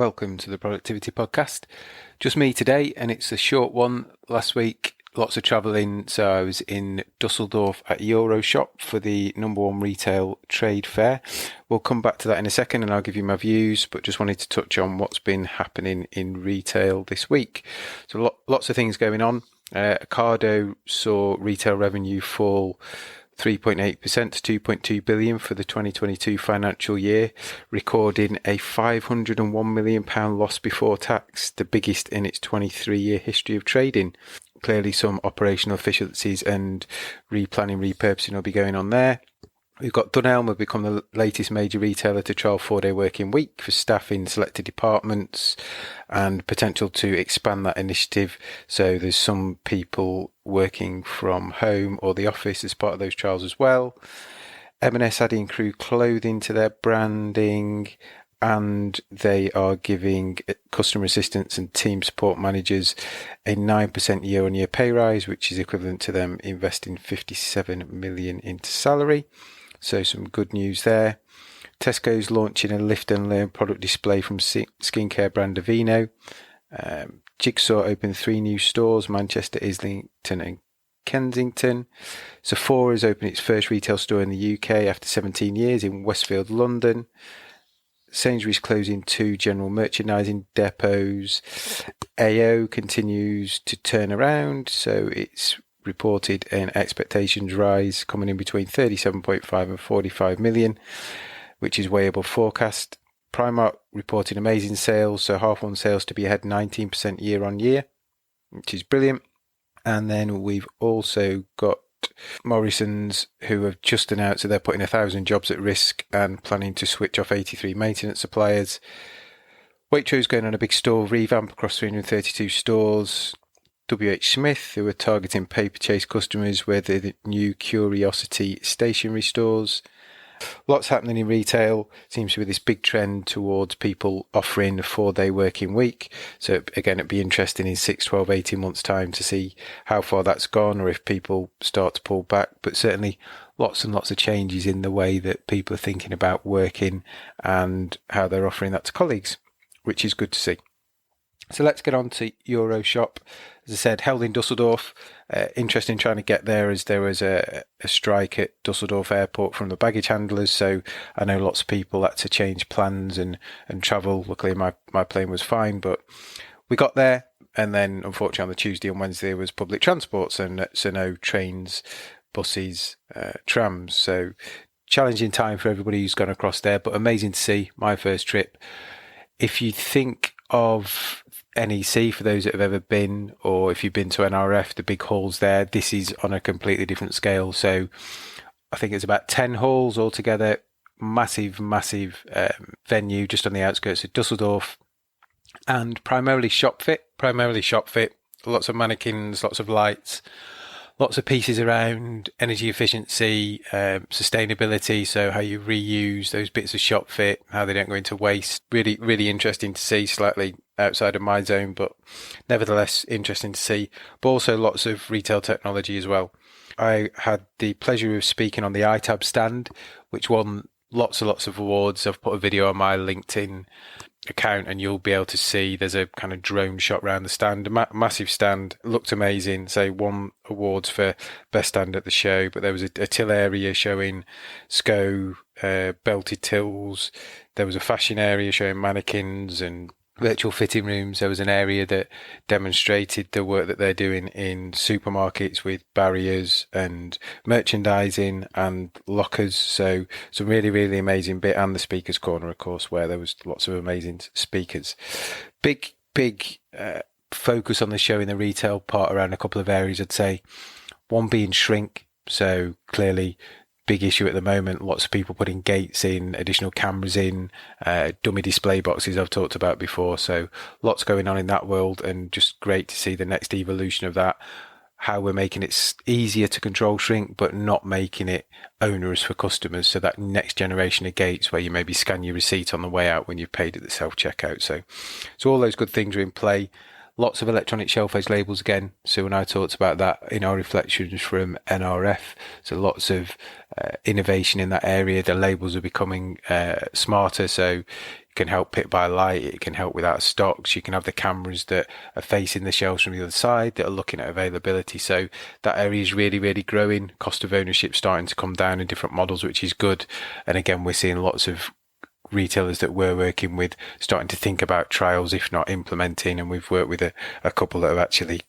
Welcome to the Productivity Podcast. Just me today, and it's a short one. Last week, lots of travelling, so I was in Dusseldorf at Euroshop for the #1 retail trade fair. We'll come back to that in a second, and I'll give you my views, but just wanted to touch on what's been happening in retail this week. So lots of things going on. Ocado saw retail revenue fall 3.8% to 2.2 billion for the 2022 financial year, recording a £501 million loss before tax, the biggest in its 23-year history of trading. Clearly some operational efficiencies and replanning, repurposing will be going on there. We've got Dunelm have become the latest major retailer to trial 4-day working week for staff in selected departments and potential to expand that initiative. So there's some people working from home or the office as part of those trials as well. M&S adding Crew clothing to their branding, and they are giving customer assistants and team support managers a 9% year-on-year pay rise, which is equivalent to them investing 57 million into salary. So some good news there. Tesco's launching a lift and learn product display from skincare brand Aveeno. Jigsaw opened 3 new stores, Manchester, Islington and Kensington. Sephora has opened its first retail store in the UK after 17 years in Westfield, London. Sainsbury's closing 2 general merchandising depots. AO continues to turn around, so it's reported an expectations rise coming in between 37.5 and 45 million, which is way above forecast. Primark reported amazing sales, so half one sales to be ahead 19% year on year, which is brilliant. And then we've also got Morrison's, who have just announced that they're putting 1,000 jobs at risk and planning to switch off 83 maintenance suppliers. Waitrose going on a big store revamp across 332 stores. WH Smith, who are targeting paper chase customers with the new Curiosity stationery stores. Lots happening in retail. Seems to be this big trend towards people offering a 4-day working week. So again, it'd be interesting in 6, 12, 18 months time to see how far that's gone or if people start to pull back. But certainly lots and lots of changes in the way that people are thinking about working and how they're offering that to colleagues, which is good to see. So let's get on to Euroshop. As I said, held in Dusseldorf. Interesting trying to get there as there was a strike at Dusseldorf airport from the baggage handlers. So I know lots of people had to change plans and travel. Luckily my plane was fine, but we got there. And then unfortunately on the Tuesday and Wednesday there was public transport. So no trains, buses, trams. So challenging time for everybody who's gone across there, but amazing to see. My first trip. If you think of NEC, for those that have ever been, or if you've been to NRF, the big halls there, this is on a completely different scale. So I think it's about 10 halls altogether, massive venue just on the outskirts of Dusseldorf, and primarily shop fit, lots of mannequins, lots of lights, lots of pieces around energy efficiency, sustainability, so how you reuse those bits of shop fit, how they don't go into waste. Really interesting to see, slightly outside of my zone, but nevertheless interesting to see. But also lots of retail technology as well. I had the pleasure of speaking on the iTab stand, which won lots of awards. I've put a video on my LinkedIn account and you'll be able to see there's a kind of drone shot around the stand, a massive stand, looked amazing. So won awards for best stand at the show, but there was a till area showing SCO belted tills. There was a fashion area showing mannequins and virtual fitting rooms. There was an area that demonstrated the work that they're doing in supermarkets with barriers and merchandising and lockers. So some really amazing bit, and the speakers corner, of course, where there was lots of amazing speakers. Big focus on the show in the retail part around a couple of areas, I'd say. One being shrink. So clearly big issue at the moment. Lots of people putting gates in, additional cameras in, dummy display boxes I've talked about before. So lots going on in that world, and just great to see the next evolution of that. How we're making it easier to control shrink, but not making it onerous for customers. So that next generation of gates where you maybe scan your receipt on the way out when you've paid at the self-checkout. So all those good things are in play. Lots of electronic shelf edge labels again. So when I talked about that in our reflections from NRF, so lots of innovation in that area. The labels are becoming smarter, so it can help pick by light. It can help with out of stocks. You can have the cameras that are facing the shelves from the other side that are looking at availability. So that area is really, really growing. Cost of ownership starting to come down in different models, which is good. And again, we're seeing lots of retailers that we're working with starting to think about trials, if not implementing. And we've worked with a couple that have actually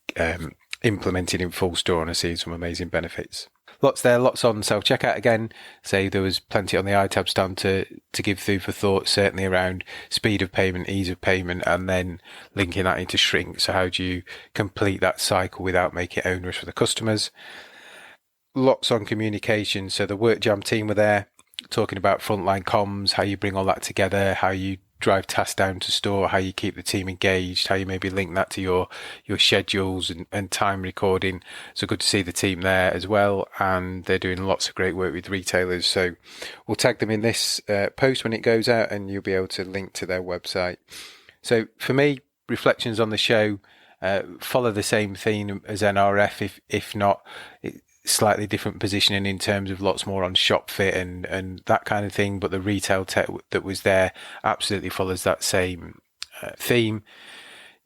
implemented in full store and are seeing some amazing benefits. Lots there, lots on self-checkout again. Say there was plenty on the iTab stand to give food for thought, certainly around speed of payment, ease of payment, and then linking that into shrink. So how do you complete that cycle without making it onerous for the customers? Lots on communication. So the Work Jam team were there talking about frontline comms, how you bring all that together, how you drive tasks down to store, how you keep the team engaged, how you maybe link that to your schedules and time recording. So good to see the team there as well. And they're doing lots of great work with retailers. So we'll tag them in this post when it goes out, and you'll be able to link to their website. So for me, reflections on the show follow the same theme as NRF, if not slightly different positioning in terms of lots more on shop fit and that kind of thing, but the retail tech that was there absolutely follows that same theme.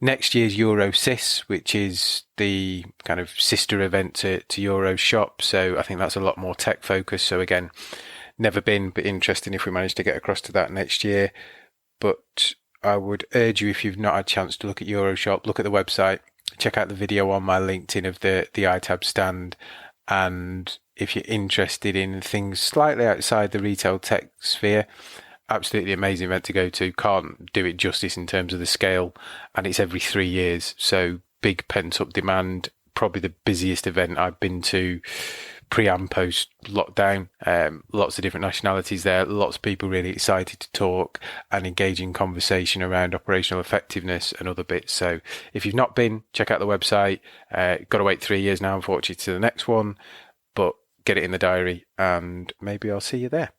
Next year's Eurosis, which is the kind of sister event to Euroshop, so I think that's a lot more tech focused. So again, never been, but interesting if we manage to get across to that next year. But I would urge you, if you've not had a chance to look at Euroshop, look at the website, check out the video on my LinkedIn of the iTab stand. And if you're interested in things slightly outside the retail tech sphere, absolutely amazing event to go to. Can't do it justice in terms of the scale, and it's every 3 years. So big pent up demand, probably the busiest event I've been to pre and post lockdown. Lots of different nationalities there, lots of people really excited to talk and engage in conversation around operational effectiveness and other bits. So if you've not been, check out the website. Got to wait 3 years now, unfortunately, to the next one, but get it in the diary and maybe I'll see you there.